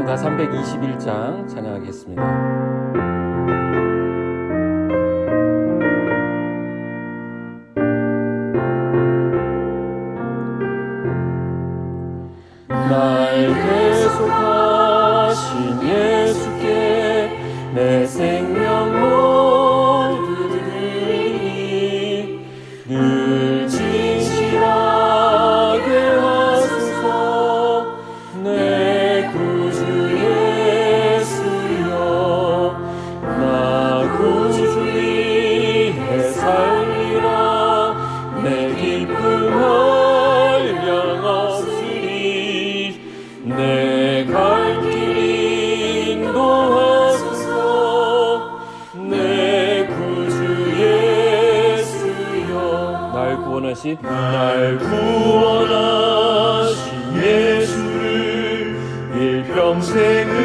찬송가 321장 찬양하겠습니다. 날 계속하신 예수께 내 생명 모두 드리니 늘 진실하게 하소서. 내 구주 예수여, 나 구주 위해 살리라. 내 기쁨 한량 없으리. 내 갈 길 인도하소서. 내 구주 예수여, 날 구원하신 예수를 일평생을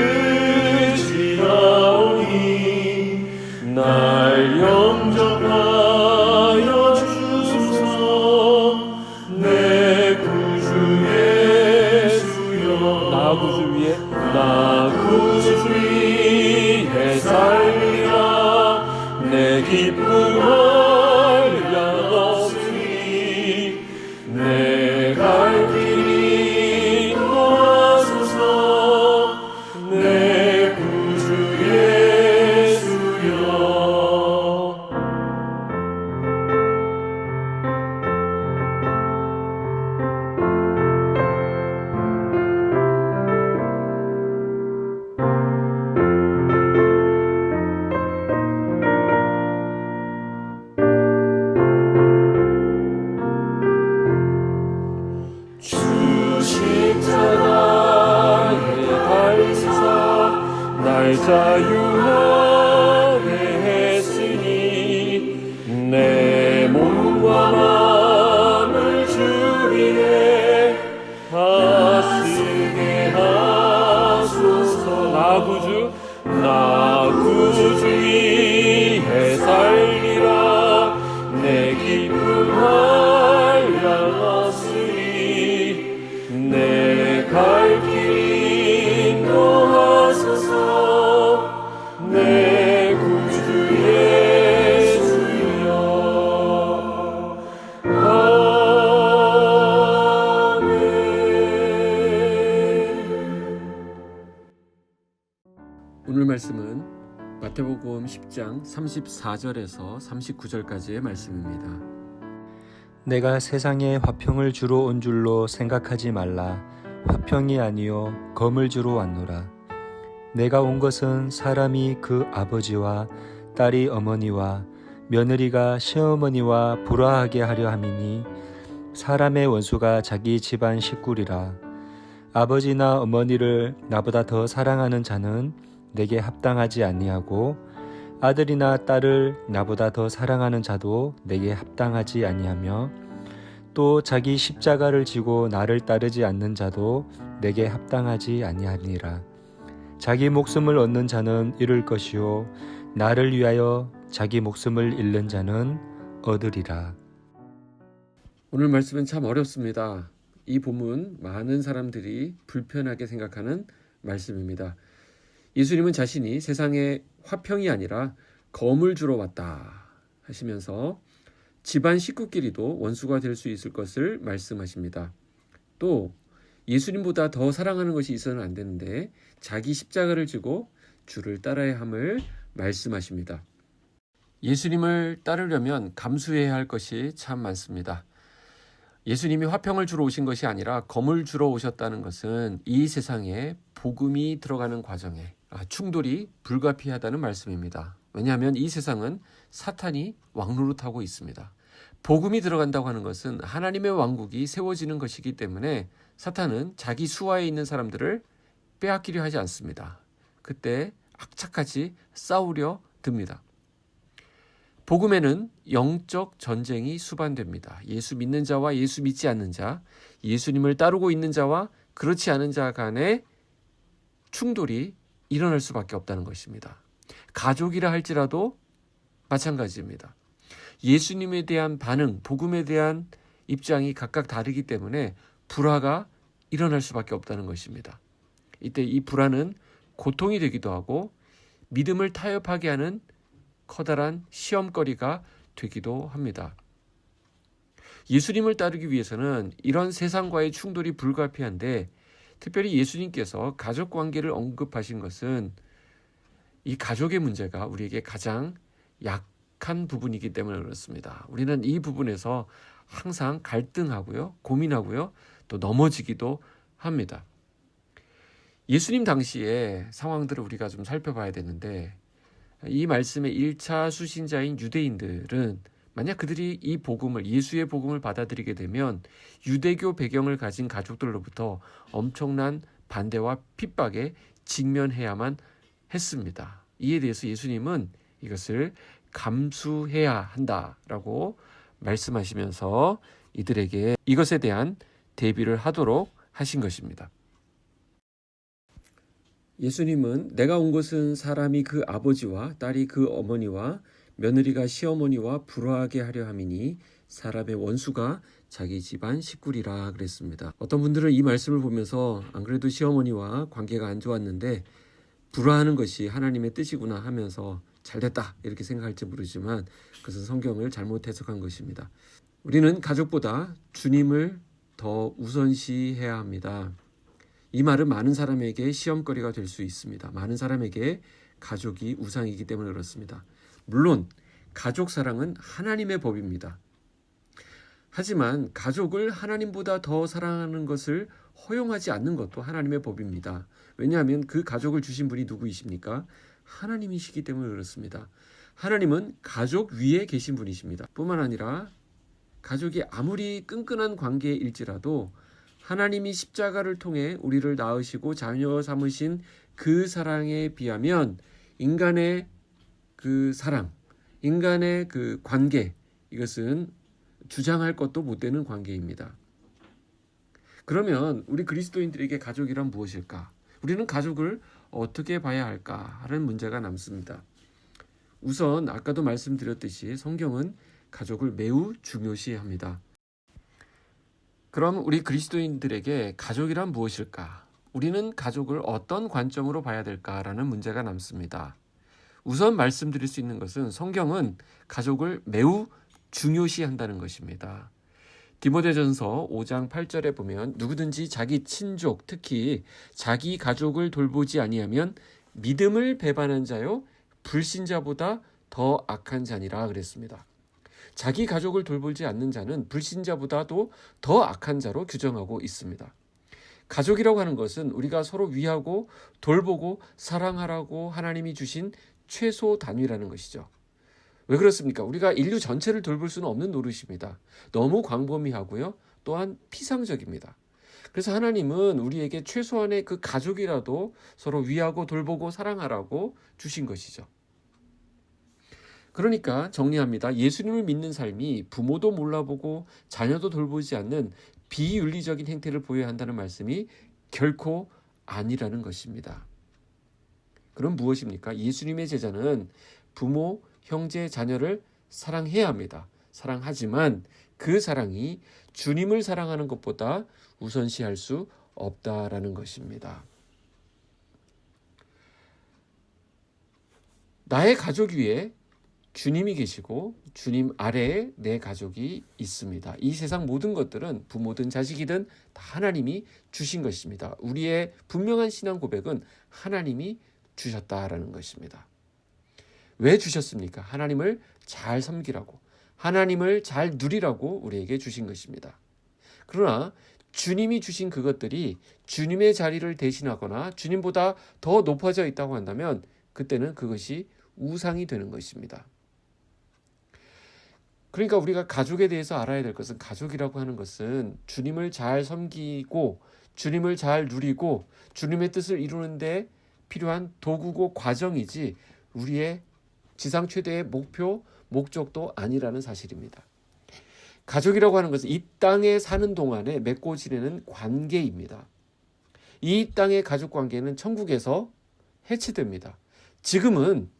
지나오니 날 영접하여 주소서. 내 구주 예수여, 나 구주 위해 살리라. 내 기쁨 한량 없으니 내 갈 길 인도하소서. 내 구주 예수여. 주 십자가에 달리사 날 자유하게 했으니 내 몸과 마음을 주 위에 다 쓰게 하소서. 나 구주 위해 살리라. 내 기쁨 한량 없으리. 내 갈 길 인도하소서. 내 구주 예수여. 아멘. 오늘 말씀은 마태복음 10장 34절에서 39절까지의 말씀입니다. 내가 세상에 화평을 주러 온 줄로 생각하지 말라. 화평이 아니요 검을 주러 왔노라. 내가 온 것은 사람이 그 아버지와 딸이 어머니와 며느리가 시어머니와 불화하게 하려 함이니 사람의 원수가 자기 집안 식구리라. 아버지나 어머니를 나보다 더 사랑하는 자는 내게 합당하지 아니하고 아들이나 딸을 나보다 더 사랑하는 자도 내게 합당하지 아니하며 또 자기 십자가를 지고 나를 따르지 않는 자도 내게 합당하지 아니하니라. 자기 목숨을 얻는 자는 잃을 것이요 나를 위하여 자기 목숨을 잃는 자는 얻으리라. 오늘 말씀은 참 어렵습니다. 이 본문 많은 사람들이 불편하게 생각하는 말씀입니다. 예수님은 자신이 세상에 화평이 아니라 검을 주러 왔다 하시면서 집안 식구끼리도 원수가 될 수 있을 것을 말씀하십니다. 또 예수님보다 더 사랑하는 것이 있어서는 안 되는데 자기 십자가를 지고 주를 따라야 함을 말씀하십니다. 예수님을 따르려면 감수해야 할 것이 참 많습니다. 예수님이 화평을 주러 오신 것이 아니라 검을 주러 오셨다는 것은 이 세상에 복음이 들어가는 과정에 충돌이 불가피하다는 말씀입니다. 왜냐하면 이 세상은 사탄이 왕노릇하고 있습니다. 복음이 들어간다고 하는 것은 하나님의 왕국이 세워지는 것이기 때문에 사탄은 자기 수하에 있는 사람들을 빼앗기려 하지 않습니다. 그때 악착같이 싸우려 듭니다. 복음에는 영적 전쟁이 수반됩니다. 예수 믿는 자와 예수 믿지 않는 자, 예수님을 따르고 있는 자와 그렇지 않은 자 간의 충돌이 일어날 수밖에 없다는 것입니다. 가족이라 할지라도 마찬가지입니다. 예수님에 대한 반응, 복음에 대한 입장이 각각 다르기 때문에 불화가 일어날 수밖에 없다는 것입니다. 이때 이 불안은 고통이 되기도 하고 믿음을 타협하게 하는 커다란 시험거리가 되기도 합니다. 예수님을 따르기 위해서는 이런 세상과의 충돌이 불가피한데 특별히 예수님께서 가족 관계를 언급하신 것은 이 가족의 문제가 우리에게 가장 약한 부분이기 때문에 그렇습니다. 우리는 이 부분에서 항상 갈등하고요, 고민하고요, 또 넘어지기도 합니다. 예수님 당시의 상황들을 우리가 좀 살펴봐야 되는데 이 말씀의 1차 수신자인 유대인들은 만약 그들이 이 복음을, 예수의 복음을 받아들이게 되면 유대교 배경을 가진 가족들로부터 엄청난 반대와 핍박에 직면해야만 했습니다. 이에 대해서 예수님은 이것을 감수해야 한다라고 말씀하시면서 이들에게 이것에 대한 대비를 하도록 하신 것입니다. 예수님은 내가 온 것은 사람이 그 아버지와 딸이 그 어머니와 며느리가 시어머니와 불화하게 하려 함이니 사람의 원수가 자기 집안 식구리라 그랬습니다. 어떤 분들은 이 말씀을 보면서 안 그래도 시어머니와 관계가 안 좋았는데 불화하는 것이 하나님의 뜻이구나 하면서 잘됐다 이렇게 생각할지 모르지만 그것은 성경을 잘못 해석한 것입니다. 우리는 가족보다 주님을 더 우선시해야 합니다. 이 말은 많은 사람에게 시험거리가 될 수 있습니다. 많은 사람에게 가족이 우상이기 때문에 그렇습니다. 물론 가족 사랑은 하나님의 법입니다. 하지만 가족을 하나님보다 더 사랑하는 것을 허용하지 않는 것도 하나님의 법입니다. 왜냐하면 그 가족을 주신 분이 누구이십니까? 하나님이시기 때문에 그렇습니다. 하나님은 가족 위에 계신 분이십니다. 뿐만 아니라 가족이 아무리 끈끈한 관계일지라도 하나님이 십자가를 통해 우리를 낳으시고 자녀 삼으신 그 사랑에 비하면 인간의 그 사랑, 인간의 그 관계, 이것은 주장할 것도 못 되는 관계입니다. 그러면 우리 그리스도인들에게 가족이란 무엇일까? 우리는 가족을 어떻게 봐야 할까 하는 문제가 남습니다. 우선 아까도 말씀드렸듯이 성경은 가족을 매우 중요시합니다. 그럼 우리 그리스도인들에게 가족이란 무엇일까? 우리는 가족을 어떤 관점으로 봐야 될까라는 문제가 남습니다. 우선 말씀드릴 수 있는 것은 성경은 가족을 매우 중요시한다는 것입니다. 디모데전서 5장 8절에 보면 누구든지 자기 친족, 특히 자기 가족을 돌보지 아니하면 믿음을 배반한 자요 불신자보다 더 악한 자니라 그랬습니다. 자기 가족을 돌보지 않는 자는 불신자보다도 더 악한 자로 규정하고 있습니다. 가족이라고 하는 것은 우리가 서로 위하고 돌보고 사랑하라고 하나님이 주신 최소 단위라는 것이죠. 왜 그렇습니까? 우리가 인류 전체를 돌볼 수는 없는 노릇입니다. 너무 광범위하고요. 또한 피상적입니다. 그래서 하나님은 우리에게 최소한의 그 가족이라도 서로 위하고 돌보고 사랑하라고 주신 것이죠. 그러니까 정리합니다. 예수님을 믿는 삶이 부모도 몰라보고 자녀도 돌보지 않는 비윤리적인 행태를 보여야 한다는 말씀이 결코 아니라는 것입니다. 그럼 무엇입니까? 예수님의 제자는 부모, 형제, 자녀를 사랑해야 합니다. 사랑하지만 그 사랑이 주님을 사랑하는 것보다 우선시할 수 없다라는 것입니다. 나의 가족 위에 주님이 계시고 주님 아래에 내 가족이 있습니다. 이 세상 모든 것들은 부모든 자식이든 다 하나님이 주신 것입니다. 우리의 분명한 신앙 고백은 하나님이 주셨다라는 것입니다. 왜 주셨습니까? 하나님을 잘 섬기라고, 하나님을 잘 누리라고 우리에게 주신 것입니다. 그러나 주님이 주신 그것들이 주님의 자리를 대신하거나 주님보다 더 높아져 있다고 한다면 그때는 그것이 우상이 되는 것입니다. 그러니까 우리가 가족에 대해서 알아야 될 것은 가족이라고 하는 것은 주님을 잘 섬기고 주님을 잘 누리고 주님의 뜻을 이루는 데 필요한 도구고 과정이지 우리의 지상 최대의 목표, 목적도 아니라는 사실입니다. 가족이라고 하는 것은 이 땅에 사는 동안에 맺고 지내는 관계입니다. 이 땅의 가족 관계는 천국에서 해체됩니다. 지금은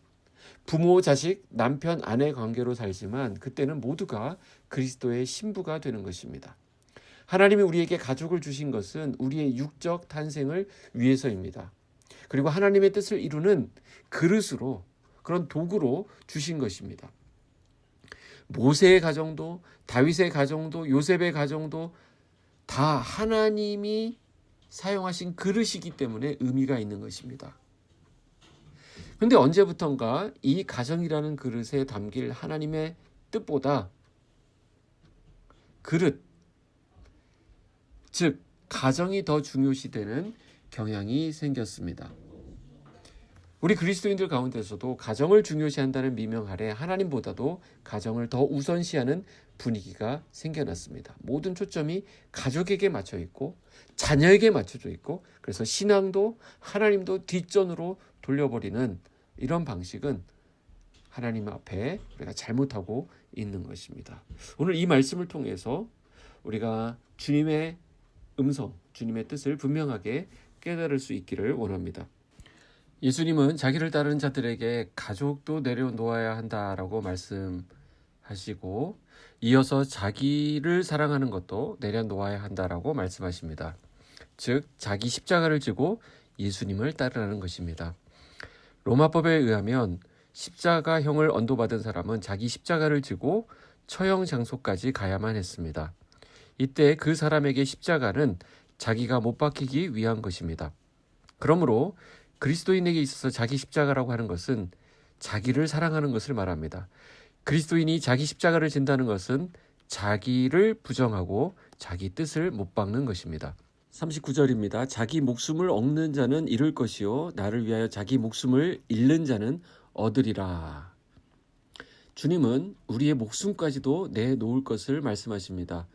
부모, 자식, 남편, 아내 관계로 살지만 그때는 모두가 그리스도의 신부가 되는 것입니다. 하나님이 우리에게 가족을 주신 것은 우리의 육적 탄생을 위해서입니다. 그리고 하나님의 뜻을 이루는 그릇으로, 그런 도구로 주신 것입니다. 모세의 가정도, 다윗의 가정도, 요셉의 가정도 다 하나님이 사용하신 그릇이기 때문에 의미가 있는 것입니다. 그런데 언제부턴가 이 가정이라는 그릇에 담길 하나님의 뜻보다 그릇, 즉 가정이 더 중요시되는 경향이 생겼습니다. 우리 그리스도인들 가운데서도 가정을 중요시한다는 미명 아래 하나님보다도 가정을 더 우선시하는 분위기가 생겨났습니다. 모든 초점이 가족에게 맞춰 있고 자녀에게 맞춰져 있고, 그래서 신앙도 하나님도 뒷전으로 돌려버리는 이런 방식은 하나님 앞에 우리가 잘못하고 있는 것입니다. 오늘 이 말씀을 통해서 우리가 주님의 음성, 주님의 뜻을 분명하게 깨달을 수 있기를 원합니다. 예수님은 자기를 따르는 자들에게 가족도 내려놓아야 한다라고 말씀하시고, 이어서 자기를 사랑하는 것도 내려놓아야 한다라고 말씀하십니다. 즉 자기 십자가를 지고 예수님을 따르라는 것입니다. 로마법에 의하면 십자가형을 언도받은 사람은 자기 십자가를 지고 처형 장소까지 가야만 했습니다. 이때 그 사람에게 십자가는 자기가 못 박히기 위한 것입니다. 그러므로 그리스도인에게 있어서 자기 십자가라고 하는 것은 자기를 사랑하는 것을 말합니다. 그리스도인이 자기 십자가를 진다는 것은 자기를 부정하고 자기 뜻을 못 박는 것입니다. 39절입니다. 자기 목숨을 얻는 자는 잃을 것이요 나를 위하여 자기 목숨을 잃는 자는 얻으리라. 주님은 우리의 목숨까지도 내놓을 것을 말씀하십니다.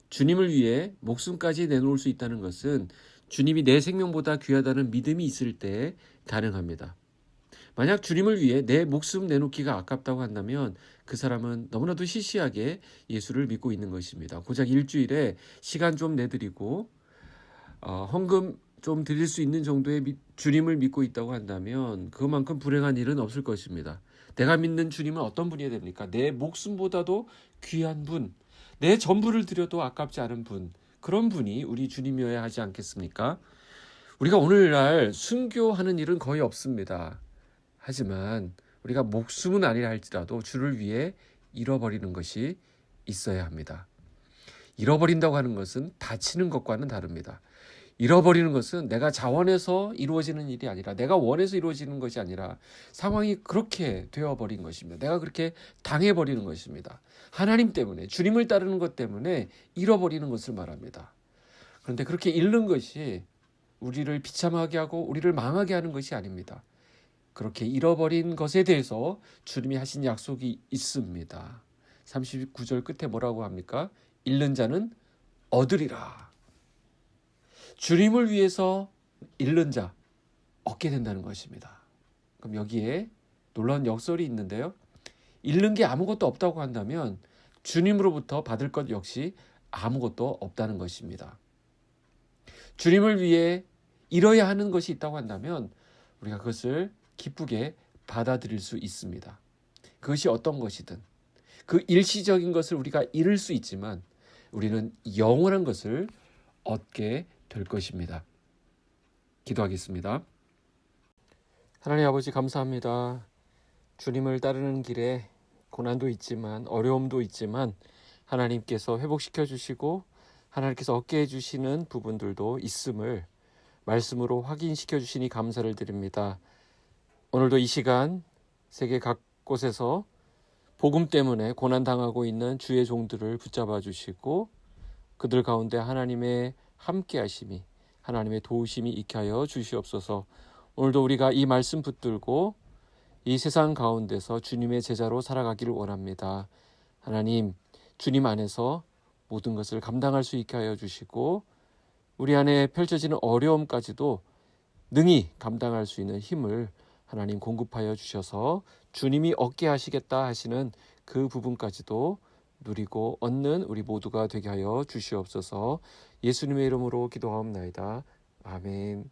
주님을 위해 목숨까지 내놓을 수 있다는 것은 주님이 내 생명보다 귀하다는 믿음이 있을 때 가능합니다. 만약 주님을 위해 내 목숨 내놓기가 아깝다고 한다면 그 사람은 너무나도 시시하게 예수를 믿고 있는 것입니다. 고작 일주일에 시간 좀 내드리고 헌금 좀 드릴 수 있는 정도의 주님을 믿고 있다고 한다면 그만큼 불행한 일은 없을 것입니다. 내가 믿는 주님은 어떤 분이어야 됩니까? 내 목숨보다도 귀한 분, 내 전부를 드려도 아깝지 않은 분, 그런 분이 우리 주님이어야 하지 않겠습니까? 우리가 오늘날 순교하는 일은 거의 없습니다. 하지만 우리가 목숨은 아니라 할지라도 주를 위해 잃어버리는 것이 있어야 합니다. 잃어버린다고 하는 것은 다치는 것과는 다릅니다. 잃어버리는 것은 내가 자원해서 이루어지는 일이 아니라, 내가 원해서 이루어지는 것이 아니라 상황이 그렇게 되어버린 것입니다. 내가 그렇게 당해버리는 것입니다. 하나님 때문에, 주님을 따르는 것 때문에 잃어버리는 것을 말합니다. 그런데 그렇게 잃는 것이 우리를 비참하게 하고 우리를 망하게 하는 것이 아닙니다. 그렇게 잃어버린 것에 대해서 주님이 하신 약속이 있습니다. 39절 끝에 뭐라고 합니까? 잃는 자는 얻으리라. 주님을 위해서 잃는 자 얻게 된다는 것입니다. 그럼 여기에 놀라운 역설이 있는데요. 잃는 게 아무것도 없다고 한다면 주님으로부터 받을 것 역시 아무것도 없다는 것입니다. 주님을 위해 잃어야 하는 것이 있다고 한다면 우리가 그것을 기쁘게 받아들일 수 있습니다. 그것이 어떤 것이든 그 일시적인 것을 우리가 잃을 수 있지만 우리는 영원한 것을 얻게 될 것입니다. 기도하겠습니다. 하나님 아버지 감사합니다. 주님을 따르는 길에 고난도 있지만 어려움도 있지만 하나님께서 회복시켜 주시고 하나님께서 얻게 해주시는 부분들도 있음을 말씀으로 확인시켜 주시니 감사를 드립니다. 오늘도 이 시간 세계 각곳에서 복음 때문에 고난당하고 있는 주의 종들을 붙잡아 주시고 그들 가운데 하나님의 함께 하심이, 하나님의 도우심이 있게 하여 주시옵소서. 오늘도 우리가 이 말씀 붙들고 이 세상 가운데서 주님의 제자로 살아가기를 원합니다. 하나님, 주님 안에서 모든 것을 감당할 수 있게 하여 주시고 우리 안에 펼쳐지는 어려움까지도 능히 감당할 수 있는 힘을 하나님 공급하여 주셔서 주님이 얻게 하시겠다 하시는 그 부분까지도 누리고 얻는 우리 모두가 되게 하여 주시옵소서. 예수님의 이름으로 기도하옵나이다. 아멘.